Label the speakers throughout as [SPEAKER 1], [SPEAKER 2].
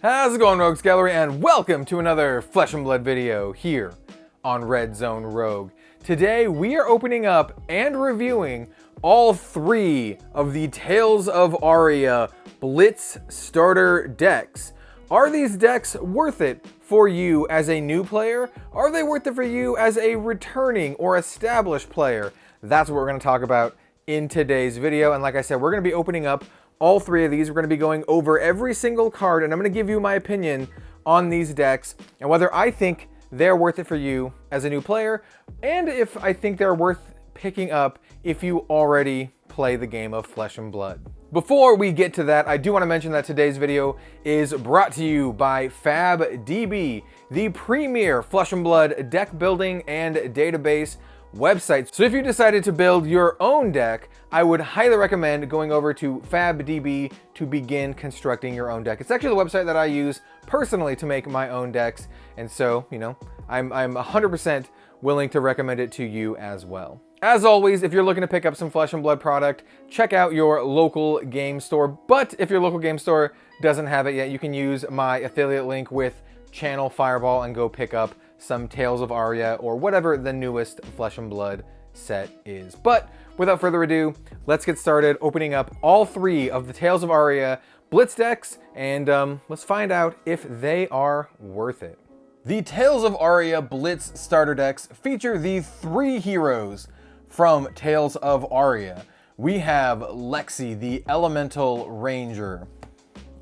[SPEAKER 1] How's it going, Rogues Gallery, and welcome to another Flesh and Blood video here on Red Zone Rogue. Today we are opening up and reviewing all three of the Tales of Aria Blitz starter decks. Are these decks worth it for you as a new player? Are they worth it for you as a returning or established player? That's what we're going to talk about in today's video. And like I said, we're going to be opening up all three of these. We're going to be going over every single card, and I'm going to give you my opinion on these decks and whether I think they're worth it for you as a new player, and if I think they're worth picking up if you already play the game of Flesh and Blood. Before we get to that, I do want to mention that today's video is brought to you by FAB the premier Flesh and Blood deck building and database website. So if you decided to build your own deck, I would highly recommend going over to FAB to begin constructing your own deck. It's actually the website that I use personally to make my own decks, and so, you know, I'm 100% willing to recommend it to you as well. As always, if you're looking to pick up some Flesh and Blood product, check out your local game store. But if your local game store doesn't have it yet, you can use my affiliate link with Channel Fireball and go pick up some Tales of Aria or whatever the newest Flesh and Blood set is. But without further ado, let's get started opening up all three of the Tales of Aria Blitz decks, and let's find out if they are worth it. The Tales of Aria Blitz starter decks feature the three heroes from Tales of Aria. We have Lexi, the Elemental Ranger,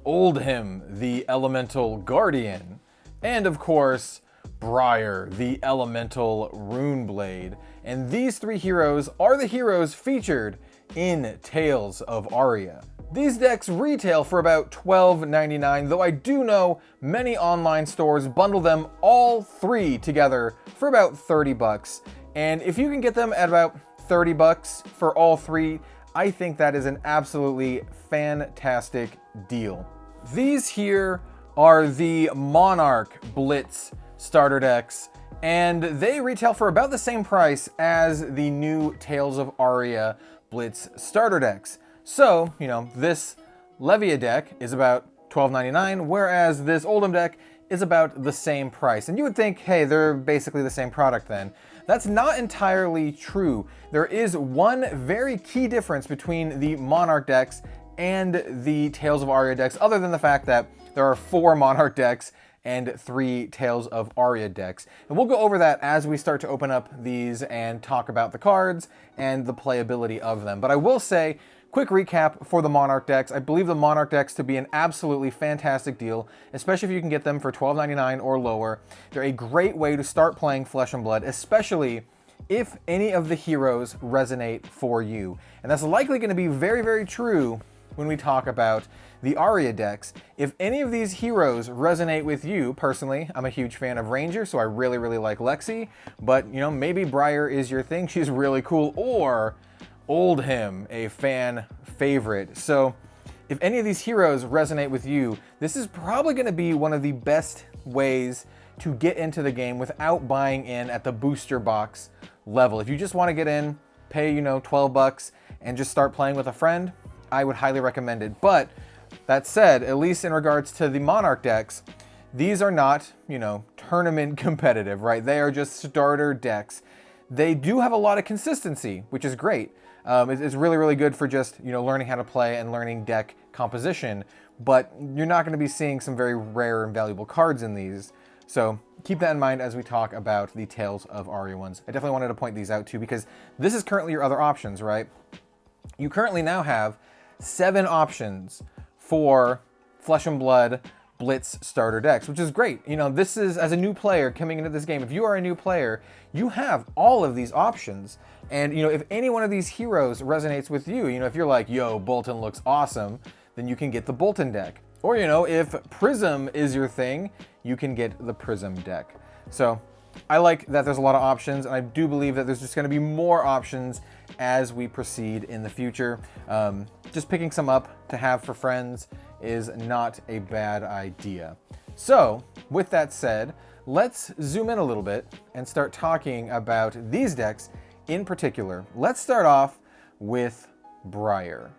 [SPEAKER 1] Oldhim, the Elemental Guardian, and of course, Briar, the Elemental Runeblade. And these three heroes are the heroes featured in Tales of Aria. These decks retail for about $12.99, though I do know many online stores bundle them all three together for about 30 bucks. And if you can get them at about 30 bucks for all three, I think that is an absolutely fantastic deal. These here are the Monarch Blitz starter decks, and they retail for about the same price as the new Tales of Aria Blitz starter decks. So, you know, this Levia deck is about $12.99, whereas this Oldhim deck is about the same price. And you would think, hey, they're basically the same product then. That's not entirely true. There is one very key difference between the Monarch decks and the Tales of Aria decks, other than the fact that there are 4 Monarch decks and 3 Tales of Aria decks. And we'll go over that as we start to open up these and talk about the cards and the playability of them. But I will say, quick recap for the Monarch decks. I believe the Monarch decks to be an absolutely fantastic deal, especially if you can get them for $12.99 or lower. They're a great way to start playing Flesh and Blood, especially if any of the heroes resonate for you. And that's likely going to be very, very true when we talk about the Aria decks. If any of these heroes resonate with you, personally, I'm a huge fan of Ranger, so I really, really like Lexi, but, you know, maybe Briar is your thing. She's really cool. Or Oldhim, a fan favorite. So if any of these heroes resonate with you, this is probably going to be one of the best ways to get into the game without buying in at the booster box level. If you just want to get in, pay, you know, 12 bucks and just start playing with a friend, I would highly recommend it. But that said, at least in regards to the Monarch decks, these are not, you know, tournament competitive, right? They are just starter decks. They do have a lot of consistency, which is great. It's really, really good for just, you know, learning how to play and learning deck composition, but you're not going to be seeing some very rare and valuable cards in these. So keep that in mind as we talk about the Tales of Aria ones. I definitely wanted to point these out too, because this is currently your other options, right? You currently now have 7 options for Flesh and Blood Blitz starter decks, which is great. You know, this is, as a new player coming into this game, if you are a new player, you have all of these options. And, you know, if any one of these heroes resonates with you, you know, if you're like, yo, Bolton looks awesome, then you can get the Bolton deck. Or, you know, if Prism is your thing, you can get the Prism deck. So I like that there's a lot of options, and I do believe that there's just going to be more options as we proceed in the future. Just picking some up to have for friends is not a bad idea. So with that said, let's zoom in a little bit and start talking about these decks in particular. Let's start off with Briar.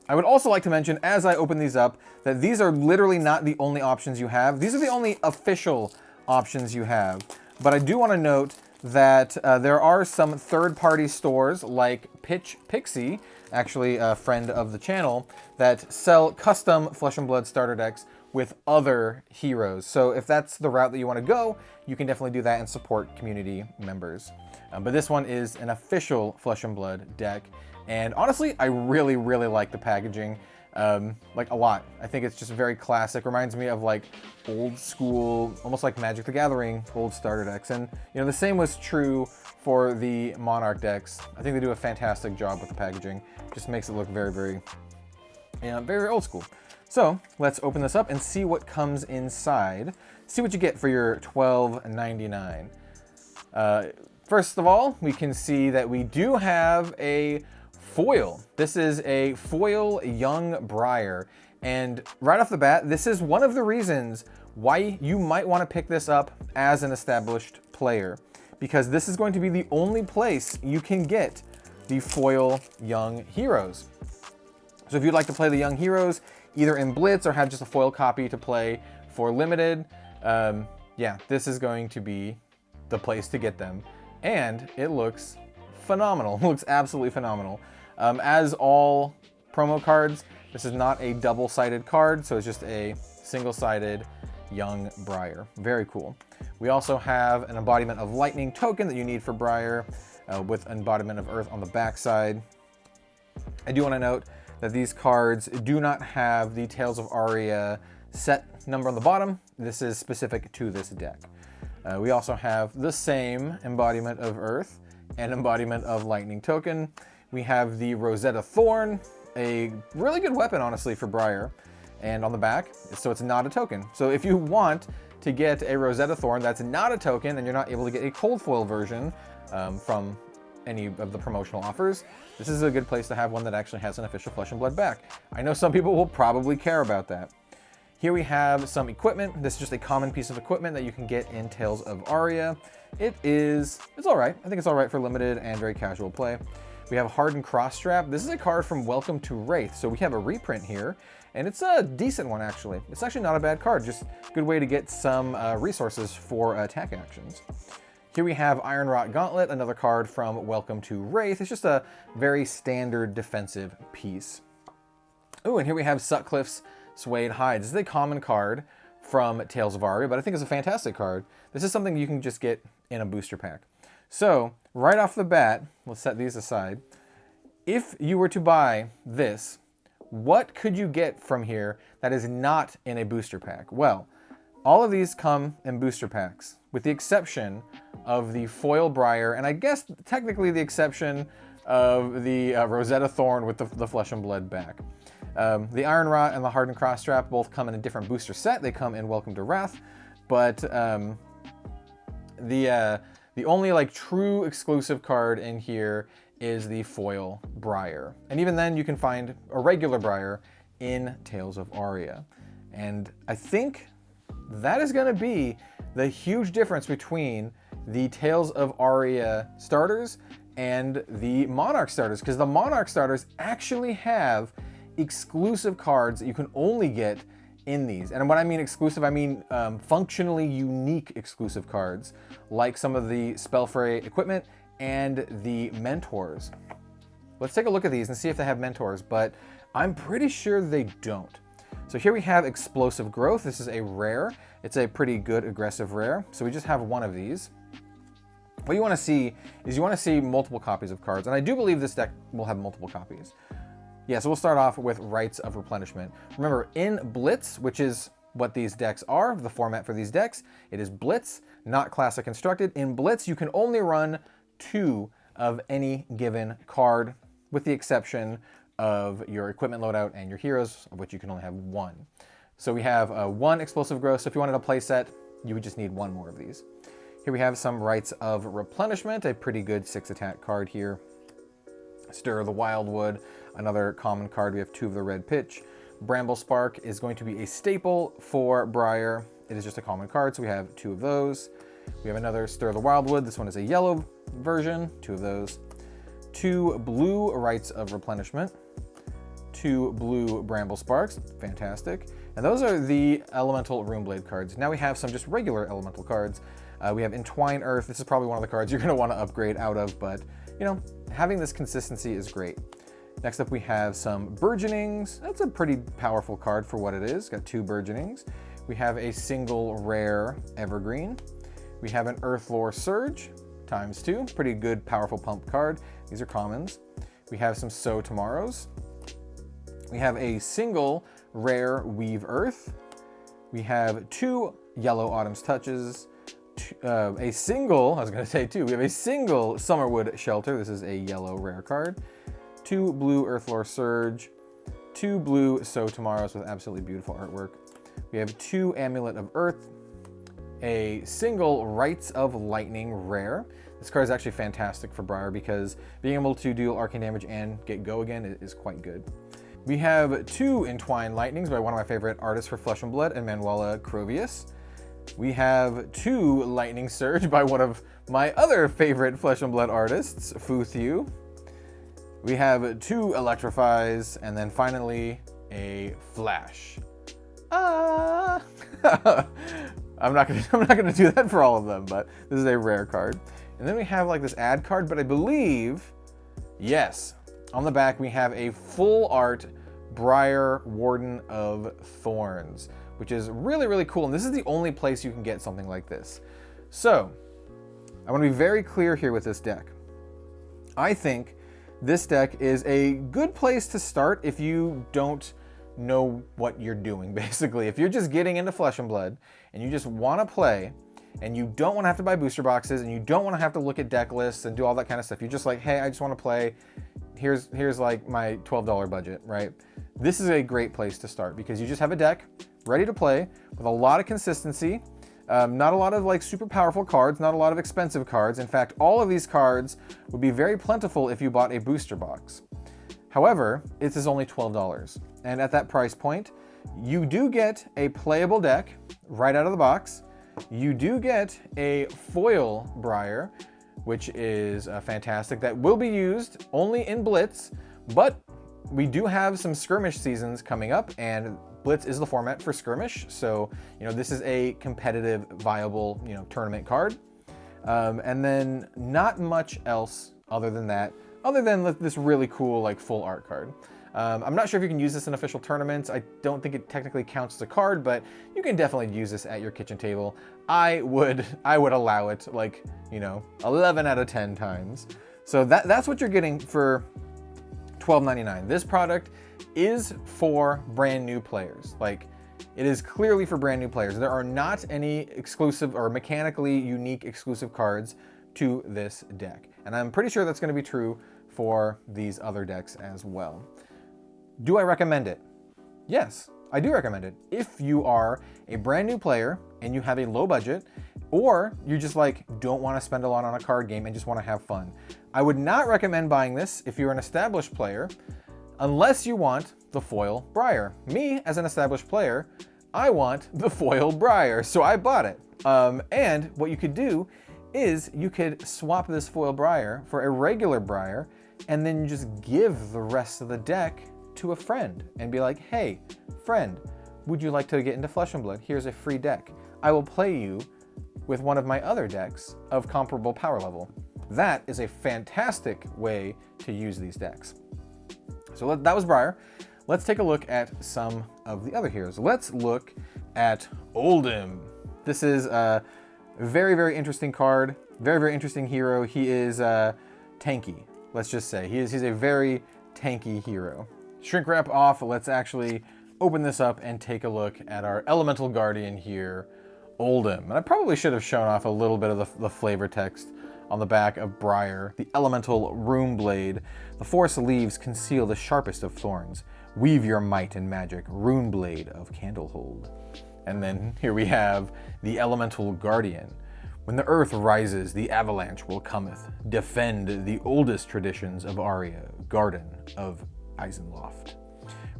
[SPEAKER 1] I would also like to mention, as I open these up, that these are literally not the only options you have. These are the only official options you have. But I do want to note that there are some third-party stores like Pixie, actually a friend of the channel, that sell custom Flesh and Blood starter decks with other heroes. So if that's the route that you want to go, you can definitely do that and support community members. But this one is an official Flesh and Blood deck. And honestly, I really, really like the packaging, like a lot. I think it's just very classic. Reminds me of like old school, almost like Magic the Gathering old starter decks. And you know, the same was true for the Monarch decks. I think they do a fantastic job with the packaging. Just makes it look very, very, very old school. So let's open this up and see what comes inside. See what you get for your $12.99. First of all, we can see that we do have a foil. This is a foil young Briar. And right off the bat, this is one of the reasons why you might want to pick this up as an established player, because this is going to be the only place you can get the foil young heroes. So if you'd like to play the young heroes, either in Blitz or have just a foil copy to play for limited, yeah, this is going to be the place to get them. And it looks phenomenal. It looks absolutely phenomenal. As all promo cards, this is not a double-sided card, so it's just a single-sided young Briar. Very cool. We also have an embodiment of lightning token that you need for Briar, with embodiment of earth on the backside. I do want to note that these cards do not have the Tales of Aria set number on the bottom. This is specific to this deck. We also have the same embodiment of earth and embodiment of lightning token. We have the Rosetta Thorn, a really good weapon, honestly, for Briar. And on the back, so it's not a token. So if you want to get a Rosetta Thorn that's not a token and you're not able to get a cold foil version from any of the promotional offers, this is a good place to have one that actually has an official Flesh and Blood back. I know some people will probably care about that. Here we have some equipment. This is just a common piece of equipment that you can get in Tales of Aria. It's all right. I think it's all right for limited and very casual play. We have Hardened Cross Strap. This is a card from Welcome to Wraith. So we have a reprint here, and it's a decent one, actually. It's actually not a bad card, just a good way to get some resources for attack actions. Here we have Iron Rot Gauntlet, another card from Welcome to Wraith. It's just a very standard defensive piece. Oh, and here we have Sutcliffe's Suede Hide. This is a common card from Tales of Aria, but I think it's a fantastic card. This is something you can just get in a booster pack. So, right off the bat, let's set these aside. If you were to buy this, what could you get from here that is not in a booster pack? Well, all of these come in booster packs, with the exception of the foil Briar, and I guess technically the exception of the Rosetta Thorn with the Flesh and Blood back. The Iron Rot and the Hardened Cross Strap both come in a different booster set. They come in Welcome to Wrath, but the only like true exclusive card in here is the foil Briar. And even then you can find a regular Briar in Tales of Aria. And I think that is going to be the huge difference between the Tales of Aria starters and the Monarch starters, because the Monarch starters actually have exclusive cards that you can only get in these. And when I mean exclusive, I mean functionally unique exclusive cards, like some of the Spellfray equipment and the Mentors. Let's take a look at these and see if they have Mentors, but I'm pretty sure they don't. So here we have Explosive Growth. This is a rare. It's a pretty good aggressive rare. So we just have one of these. What you want to see is you want to see multiple copies of cards, and I do believe this deck will have multiple copies. Yeah, so we'll start off with Rites of Replenishment. Remember, in Blitz, which is what these decks are, the format for these decks, it is Blitz, not Classic Constructed. In Blitz, you can only run 2 of any given card, with the exception of your equipment loadout and your heroes, of which you can only have 1. So we have 1 Explosive Growth, so if you wanted to play set, you would just need 1 more of these. Here we have some Rites of Replenishment, a pretty good 6 attack card here. Stir the Wildwood, another common card. We have 2 of the Red Pitch. Bramble Spark is going to be a staple for Briar. It is just a common card, so we have 2 of those. We have another Stir the Wildwood. This one is a yellow version, 2 of those. 2 blue Rites of Replenishment. 2 blue Bramble Sparks, fantastic. And those are the Elemental Runeblade cards. Now we have some just regular Elemental cards. We have Entwine Earth. This is probably one of the cards you're going to want to upgrade out of, but, you know, having this consistency is great. Next up we have some Burgeonings. That's a pretty powerful card for what it is. Got 2 Burgeonings. We have a single rare Evergreen. We have an Earthlore Surge, ×2. Pretty good, powerful pump card. These are commons. We have some Sow Tomorrows. We have a single rare Weave Earth. We have 2 Yellow Autumn's Touches. A single, I was going to say 2, we have a single Summerwood Shelter. This is a yellow rare card. 2 blue Earthlore Surge. 2 blue Sow Tomorrows with absolutely beautiful artwork. We have 2 Amulet of Earth. A single Rites of Lightning rare. This card is actually fantastic for Briar because being able to deal arcane damage and get go again is quite good. We have 2 Entwined Lightnings by one of my favorite artists for Flesh and Blood, Emanuela Crovius. We have 2 Lightning Surge by one of my other favorite Flesh and Blood artists, Fu Thiu. We have 2 Electrifies, and then finally a Flash. I'm not gonna do that for all of them, but this is a rare card. And then we have like this ad card, but I believe, yes, on the back we have a full art Briar Warden of Thorns, which is really, really cool. And this is the only place you can get something like this. So I want to be very clear here with this deck. I think this deck is a good place to start if you don't know what you're doing, basically. If you're just getting into Flesh and Blood and you just want to play and you don't want to have to buy booster boxes and you don't want to have to look at deck lists and do all that kind of stuff. You're just like, hey, I just want to play. Here's like my $12 budget, right? This is a great place to start because you just have a deck ready to play with a lot of consistency, not a lot of like super powerful cards, not a lot of expensive cards. In fact, all of these cards would be very plentiful if you bought a booster box. However, it is only $12. And at that price point, you do get a playable deck right out of the box. You do get a foil Briar, which is fantastic. That will be used only in Blitz, but we do have some skirmish seasons coming up, and Blitz is the format for skirmish. So, you know, this is a competitive, viable, you know, tournament card. And then not much else other than that, other than this really cool, like, full art card. I'm not sure if you can use this in official tournaments. I don't think it technically counts as a card, but you can definitely use this at your kitchen table. I would allow it, like, you know, 11 out of 10 times. So that's what you're getting for $12.99. This product is for brand new players. Like, it is clearly for brand new players. There are not any exclusive or mechanically unique exclusive cards to this deck. And I'm pretty sure that's going to be true for these other decks as well. Do I recommend it? Yes, I do recommend it. If you are a brand new player and you have a low budget, or you just like don't want to spend a lot on a card game and just want to have fun. I would not recommend buying this if you're an established player, unless you want the foil Briar. Me, as an established player, I want the foil Briar, so I bought it. And what you could do is you could swap this foil Briar for a regular Briar, and then you just give the rest of the deck to a friend and be like, hey, friend, would you like to get into Flesh and Blood? Here's a free deck. I will play you with one of my other decks of comparable power level. That is a fantastic way to use these decks. So that was Briar. Let's take a look at some of the other heroes. Let's look at Oldhim. This is a very, very interesting card. Very, very interesting hero. He is tanky, let's just say. He's a very tanky hero. Shrink wrap off, let's actually open this up and take a look at our Elemental Guardian here, Oldhim. And I probably should have shown off a little bit of the flavor text on the back of Briar. The Elemental Runeblade. The forest leaves conceal the sharpest of thorns. Weave your might and magic, Runeblade of Candlehold. And then here we have the Elemental Guardian. When the earth rises, the avalanche will cometh. Defend the oldest traditions of Aria, Garden of Eisenloft.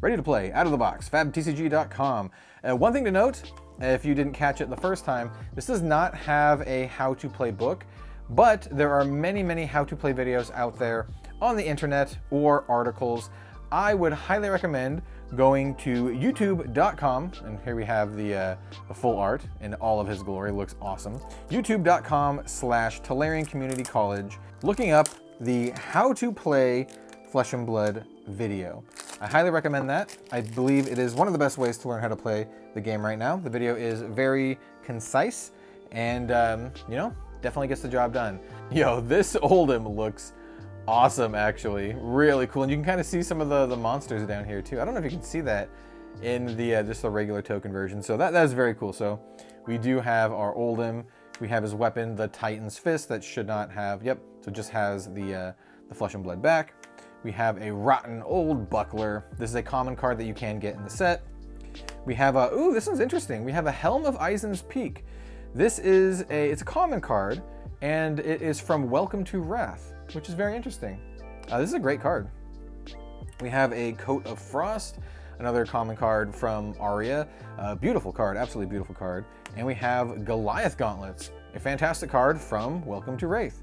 [SPEAKER 1] Ready to play, out of the box, fabtcg.com. One thing to note, if you didn't catch it the first time, this does not have a how-to-play book, but there are many, many how-to-play videos out there on the internet or articles. I would highly recommend going to youtube.com, and here we have the full art in all of his glory. It looks awesome. youtube.com/Tolarian Community College, looking up the How to Play Flesh and Blood video. I highly recommend that. I believe it is one of the best ways to learn how to play the game right now. The video is very concise and, you know, definitely gets the job done. Yo, this Oldhim looks awesome, actually. Really cool. And you can kind of see some of the monsters down here, too. I don't know if you can see that in the just the regular token version. So that is very cool. So we do have our Oldhim. We have his weapon, the Titan's Fist, that should not have, yep, so it just has the Flesh and Blood back. We have a Rotten Old Buckler. This is a common card that you can get in the set. We have a, ooh, this one's interesting. We have a Helm of Eisen's Peak. This is it's a common card, and it is from Welcome to Wrath, which is very interesting. This is a great card. We have a Coat of Frost, another common card from Aria. Beautiful card, absolutely beautiful card. And we have Goliath Gauntlets, a fantastic card from Welcome to Wraith.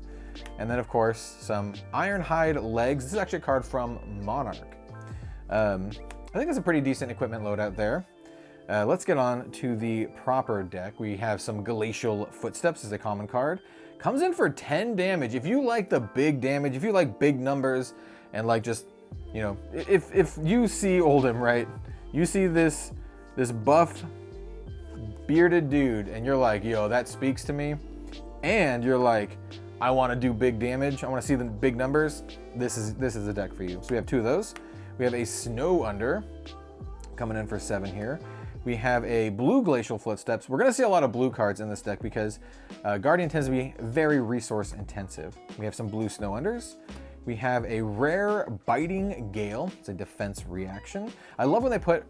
[SPEAKER 1] And then, of course, some Ironhide Legs. This is actually a card from Monarch. I think that's a pretty decent equipment loadout there. Let's get on to the proper deck. We have some Glacial Footsteps as a common card. Comes in for 10 damage. If you like the big damage, if you like big numbers, and like just, you know, if you see Oldhim, right? You see this buff, bearded dude, and you're like, yo, that speaks to me. And you're like, I want to do big damage. I want to see the big numbers. This is the deck for you. So we have two of those. We have a Snow Under coming in for 7 here. We have a Blue Glacial Footsteps. We're going to see a lot of blue cards in this deck because Guardian tends to be very resource intensive. We have some blue Snow Unders. We have a rare Biting Gale. It's a defense reaction. I love when they put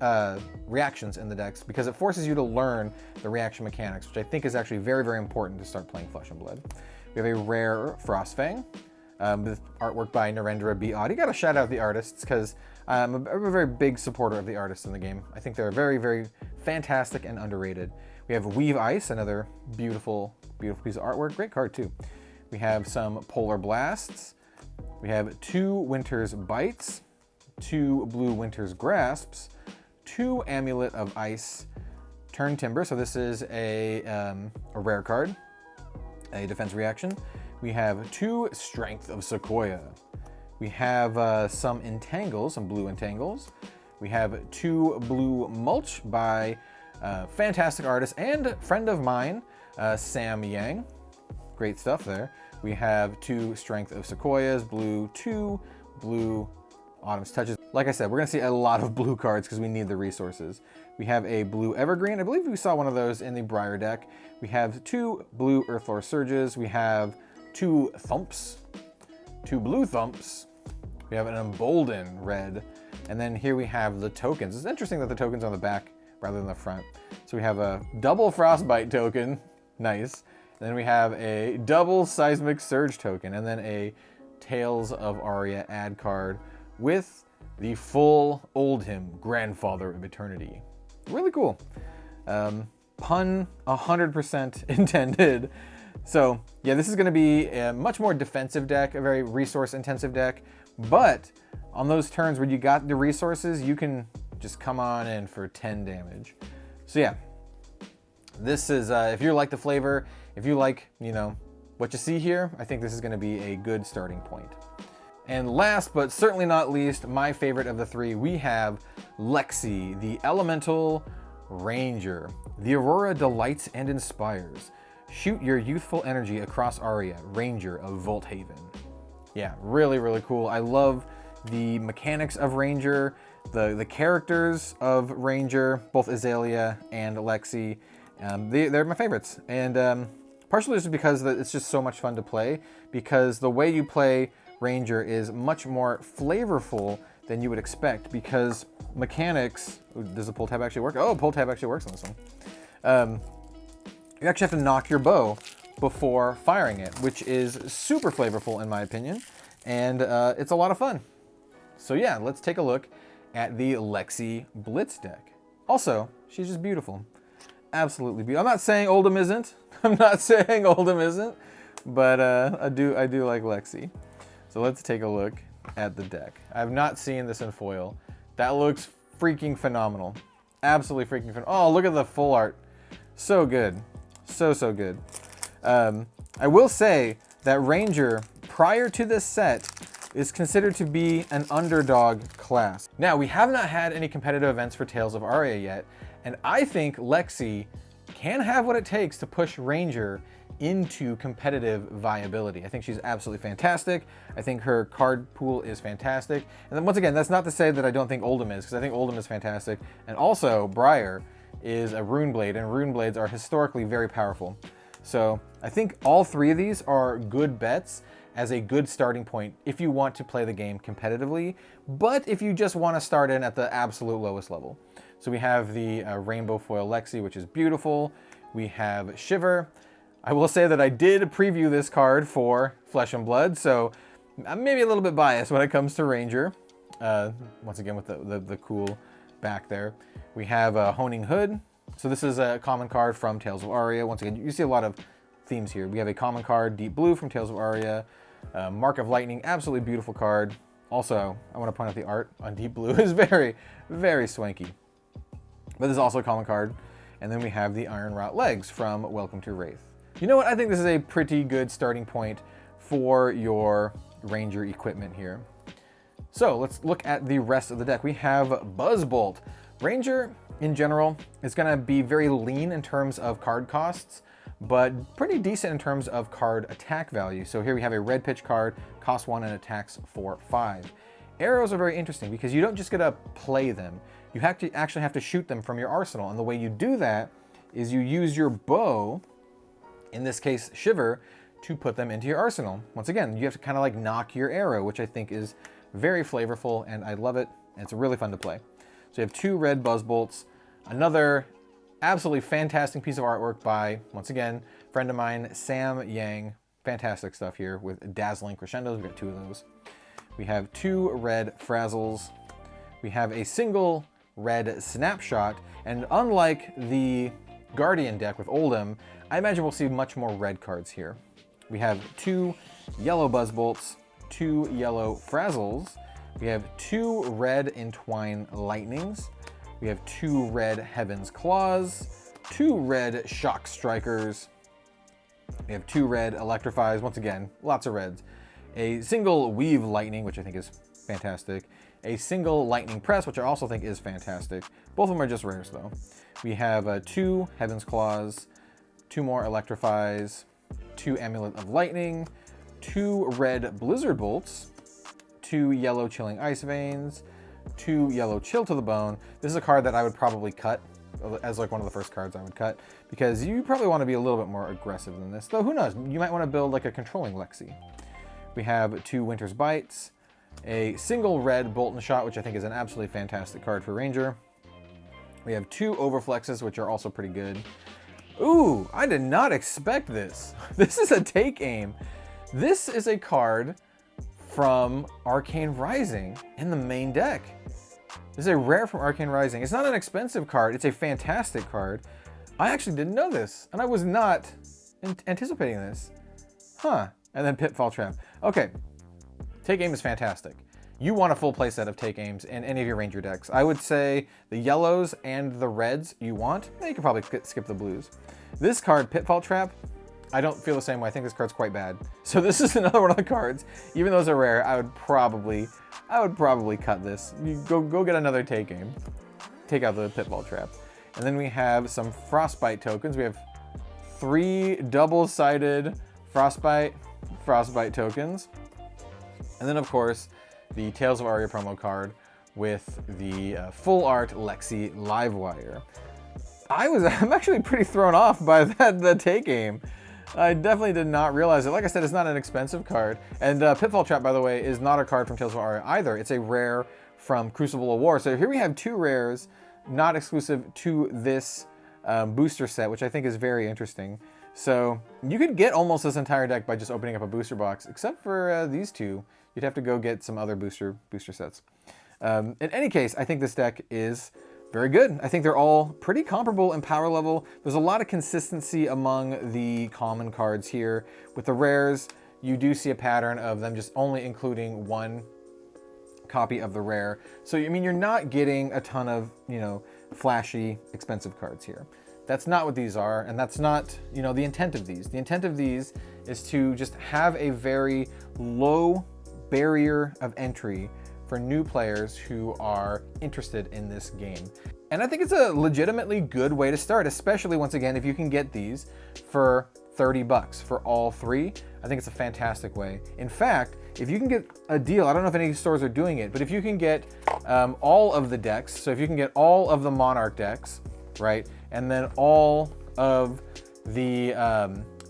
[SPEAKER 1] reactions in the decks because it forces you to learn the reaction mechanics, which I think is actually very, very important to start playing Flesh and Blood. We have a rare Frostfang. With artwork by Narendra B. Odd. You gotta shout out the artists because I'm a very big supporter of the artists in the game. I think they're very, very fantastic and underrated. We have Weave Ice, another beautiful, beautiful piece of artwork. Great card too. We have some Polar Blasts. We have 2 Winter's Bites, 2 Blue Winter's Grasps, 2 Amulet of Ice, Turn Timber. So this is a rare card, a defense reaction. We have 2 Strength of Sequoia. We have some Entangles, some blue Entangles. We have 2 Blue Mulch by fantastic artist and friend of mine, Sam Yang. Great stuff there. We have 2 Strength of Sequoias, blue, 2 blue Autumn's Touches. Like I said, we're gonna see a lot of blue cards because we need the resources. We have a blue Evergreen. I believe we saw one of those in the Briar deck. We have 2 blue Earthlore Surges. We have 2 Thumps, 2 blue Thumps. We have an Embolden red. And then here we have the tokens. It's interesting that the token's on the back rather than the front. So we have a double Frostbite token, nice. And then we have a double Seismic Surge token, and then a Tales of Aria ad card with the full Oldhim, Grandfather of Eternity. Really cool. Pun 100% intended. So yeah, this is going to be a much more defensive deck, a very resource intensive deck, but on those turns where you got the resources, you can just come on in for 10 damage. So yeah, this is, if you like the flavor, if you like, you know, what you see here, I think this is going to be a good starting point. And last but certainly not least, my favorite of the 3, we have Lexi, the Elemental Ranger. The Aurora delights and inspires. Shoot your youthful energy across Aria, Ranger of Volthaven. Yeah, really, really cool. I love the mechanics of Ranger, the characters of Ranger, both Azalea and Lexi. They're my favorites. And partially just because it's just so much fun to play, because the way you play Ranger is much more flavorful than you would expect, because mechanics... Does the pull tab actually work? Oh, pull tab actually works on this one. You actually have to knock your bow before firing it, which is super flavorful in my opinion, and it's a lot of fun. So yeah, let's take a look at the Lexi Blitz deck. Also, she's just beautiful. Absolutely beautiful. I'm not saying Oldhim isn't. I'm not saying Oldhim isn't, but I do like Lexi. So let's take a look at the deck. I have not seen this in foil. That looks freaking phenomenal. Absolutely freaking phenomenal. Oh, look at the full art. So good. So good. I will say that Ranger, prior to this set, is considered to be an underdog class. Now, we have not had any competitive events for Tales of Aria yet, and I think Lexi can have what it takes to push Ranger into competitive viability. I think she's absolutely fantastic. I think her card pool is fantastic. And then once again, that's not to say that I don't think Oldhim is, because I think Oldhim is fantastic. And also, Briar is a rune blade, and rune blades are historically very powerful. So I think all three of these are good bets as a good starting point if you want to play the game competitively, but if you just want to start in at the absolute lowest level. So we have the Rainbow Foil Lexi, which is beautiful. We have Shiver. I will say that I did preview this card for Flesh and Blood, so I'm maybe a little bit biased when it comes to Ranger. Once again with the cool back there. We have Honing Hood. So this is a common card from Tales of Aria. Once again, you see a lot of themes here. We have a common card, Deep Blue from Tales of Aria. Mark of Lightning, absolutely beautiful card. Also, I want to point out the art on Deep Blue is very, very swanky. But this is also a common card. And then we have the Iron Rot Legs from Welcome to Wraith. You know what? I think this is a pretty good starting point for your Ranger equipment here. So let's look at the rest of the deck. We have Buzzbolt. Ranger, in general, is going to be very lean in terms of card costs, but pretty decent in terms of card attack value. So here we have a red pitch card, costs 1 and attacks for 5. Arrows are very interesting because you don't just get to play them. You actually have to shoot them from your arsenal. And the way you do that is you use your bow, in this case Shiver, to put them into your arsenal. Once again, you have to kind of like knock your arrow, which I think is very flavorful, and I love it, and it's really fun to play. So you have 2 red Buzzbolts, another absolutely fantastic piece of artwork by, once again, friend of mine, Sam Yang. Fantastic stuff here with dazzling crescendos. We've got 2 of those. We have 2 red Frazzles. We have a single red Snapshot, and unlike the Guardian deck with Oldhim, I imagine we'll see much more red cards here. We have 2 yellow Buzzbolts, 2 yellow Frazzles. We have 2 red Entwine Lightnings. We have 2 red Heaven's Claws, 2 red Shock Strikers. We have 2 red Electrifies. Once again, lots of reds. A single Weave Lightning, which I think is fantastic. A single Lightning Press, which I also think is fantastic. Both of them are just rares, though. We have 2 Heaven's Claws, 2 more Electrifies, 2 Amulet of Lightning, 2 red Blizzard Bolts, 2 yellow Chilling Ice Veins, 2 yellow Chill to the Bone. This is a card that I would probably cut as like one of the first cards I would cut, because you probably want to be a little bit more aggressive than this. Though who knows, you might want to build like a controlling Lexi. We have 2 Winter's Bites, a single red Bolt and Shot, which I think is an absolutely fantastic card for Ranger. We have 2 Overflexes, which are also pretty good. Ooh, I did not expect this. This is a Take Aim. This is a card from Arcane Rising in the main deck. This is a rare from Arcane Rising. It's not an expensive card. It's a fantastic card. I actually didn't know this, and I was not anticipating this. Huh. And then Pitfall Trap. Okay. Take Aim is fantastic. You want a full playset of Take Aims in any of your Ranger decks. I would say the yellows and the reds you want. You can probably skip the blues. This card, Pitfall Trap, I don't feel the same way. I think this card's quite bad. So this is another one of the cards. Even though it's a rare, I would probably cut this. You go get another Take Aim. Take out the Pitfall Trap. And then we have some Frostbite tokens. We have 3 double-sided Frostbite tokens. And then, of course, the Tales of Aria promo card with the full art Lexi Livewire. I'm actually pretty thrown off by the Take Aim. I definitely did not realize it. Like I said, it's not an expensive card. And Pitfall Trap, by the way, is not a card from Tales of Aria either. It's a rare from Crucible of War. So here we have 2 rares, not exclusive to this booster set, which I think is very interesting. So you could get almost this entire deck by just opening up a booster box, except for these 2. You'd have to go get some other booster sets. In any case, I think this deck is very good. I think they're all pretty comparable in power level. There's a lot of consistency among the common cards here. With the rares, you do see a pattern of them just only including one copy of the rare. So, I mean, you're not getting a ton of, you know, flashy, expensive cards here. That's not what these are, and that's not, you know, the intent of these. The intent of these is to just have a very low barrier of entry for new players who are interested in this game. And I think it's a legitimately good way to start, especially once again, if you can get these for 30 bucks for all three. I think it's a fantastic way. In fact, if you can get a deal, I don't know if any stores are doing it, but if you can get all of the decks, so if you can get all of the Monarch decks, right, and then all of the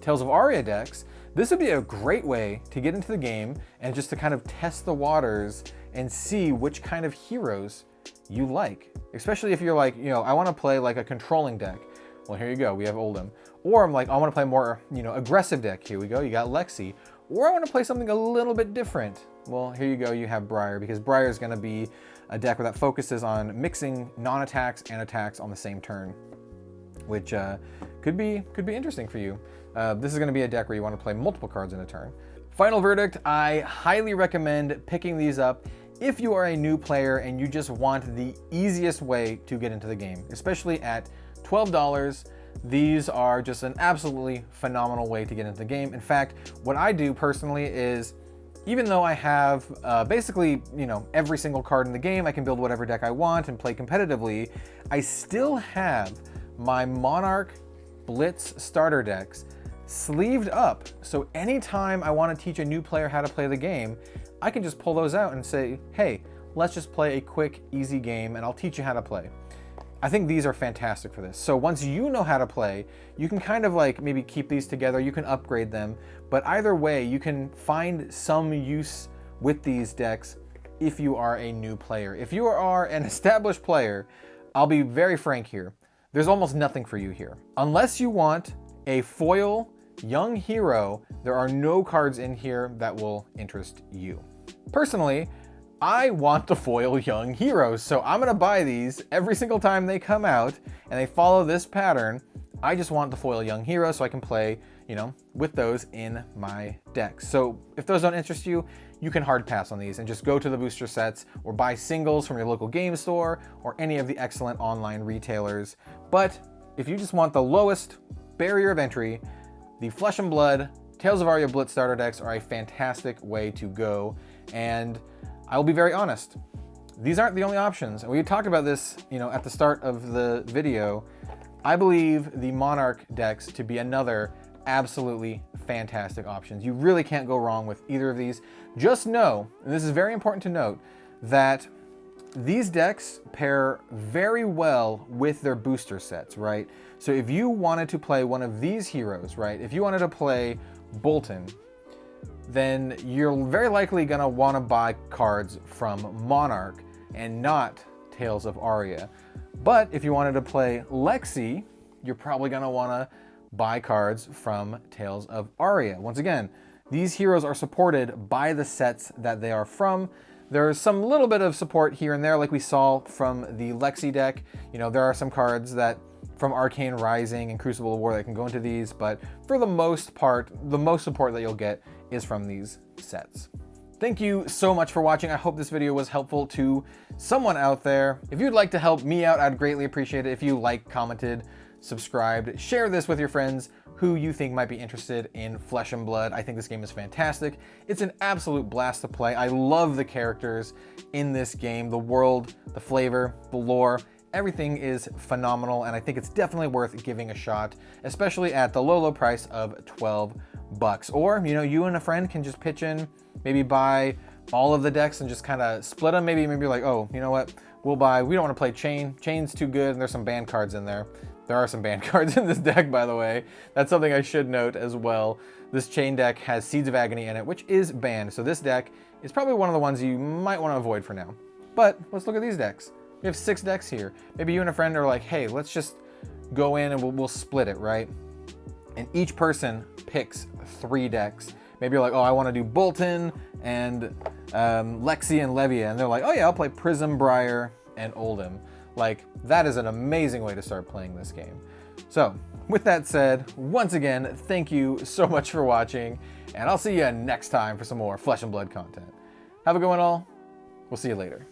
[SPEAKER 1] Tales of Aria decks, this would be a great way to get into the game and just to kind of test the waters and see which kind of heroes you like. Especially if you're like, you know, I want to play like a controlling deck. Well, here you go, we have Oldhim. Or I'm like, I want to play more, you know, aggressive deck. Here we go, you got Lexi. Or I want to play something a little bit different. Well, here you go, you have Briar, because Briar is going to be a deck that focuses on mixing non-attacks and attacks on the same turn, which could be interesting for you. This is going to be a deck where you want to play multiple cards in a turn. Final verdict, I highly recommend picking these up if you are a new player and you just want the easiest way to get into the game, especially at $12. These are just an absolutely phenomenal way to get into the game. In fact, what I do personally is, even though I have basically, you know, every single card in the game, I can build whatever deck I want and play competitively, I still have my Monarch Blitz starter decks sleeved up. So anytime I want to teach a new player how to play the game, I can just pull those out and say, hey, let's just play a quick, easy game and I'll teach you how to play. I think these are fantastic for this. So once you know how to play, you can kind of like maybe keep these together, you can upgrade them, but either way, you can find some use with these decks if you are a new player. If you are an established player, I'll be very frank here, there's almost nothing for you here. Unless you want a foil young hero, there are no cards in here that will interest you. Personally, I want the foil young heroes, so I'm gonna buy these every single time they come out and they follow this pattern. I just want the foil young hero so I can play, you know, with those in my decks. So if those don't interest you, you can hard pass on these and just go to the booster sets or buy singles from your local game store or any of the excellent online retailers. But if you just want the lowest barrier of entry, the Flesh and Blood Tales of Aria Blitz starter decks are a fantastic way to go. And I will be very honest, these aren't the only options. And we talked about this, you know, at the start of the video. I believe the Monarch decks to be another absolutely fantastic options. You really can't go wrong with either of these. Just know, and this is very important to note, that these decks pair very well with their booster sets, right? So if you wanted to play one of these heroes, right? If you wanted to play Bolton, then you're very likely gonna wanna buy cards from Monarch and not Tales of Aria. But if you wanted to play Lexi, you're probably gonna wanna buy cards from Tales of Aria. Once again, these heroes are supported by the sets that they are from. There's some little bit of support here and there, like we saw from the Lexi deck. You know, there are some cards that from Arcane Rising and Crucible of War that can go into these, but for the most part, the most support that you'll get is from these sets. Thank you so much for watching. I hope this video was helpful to someone out there. If you'd like to help me out, I'd greatly appreciate it if you liked, commented, subscribed, share this with your friends who you think might be interested in Flesh and Blood. I think this game is fantastic. It's an absolute blast to play. I love the characters in this game, the world, the flavor, the lore. Everything is phenomenal, and I think it's definitely worth giving a shot, especially at the low price of 12 bucks. Or, you know, you and a friend can just pitch in, maybe buy all of the decks and just kind of split them. Maybe you're like, oh, you know what? We don't want to play Chain. Chain's too good, and there's some banned cards in there. There are some banned cards in this deck, by the way. That's something I should note as well. This Chain deck has Seeds of Agony in it, which is banned. So this deck is probably one of the ones you might want to avoid for now. But let's look at these decks. We have 6 decks here. Maybe you and a friend are like, hey, let's just go in and we'll split it, right? And each person picks 3 decks. Maybe you're like, oh, I want to do Bolton and Lexi and Levia. And they're like, oh yeah, I'll play Prism, Briar, and Oldhim. Like, that is an amazing way to start playing this game. So, with that said, once again, thank you so much for watching, and I'll see you next time for some more Flesh and Blood content. Have a good one all. We'll see you later.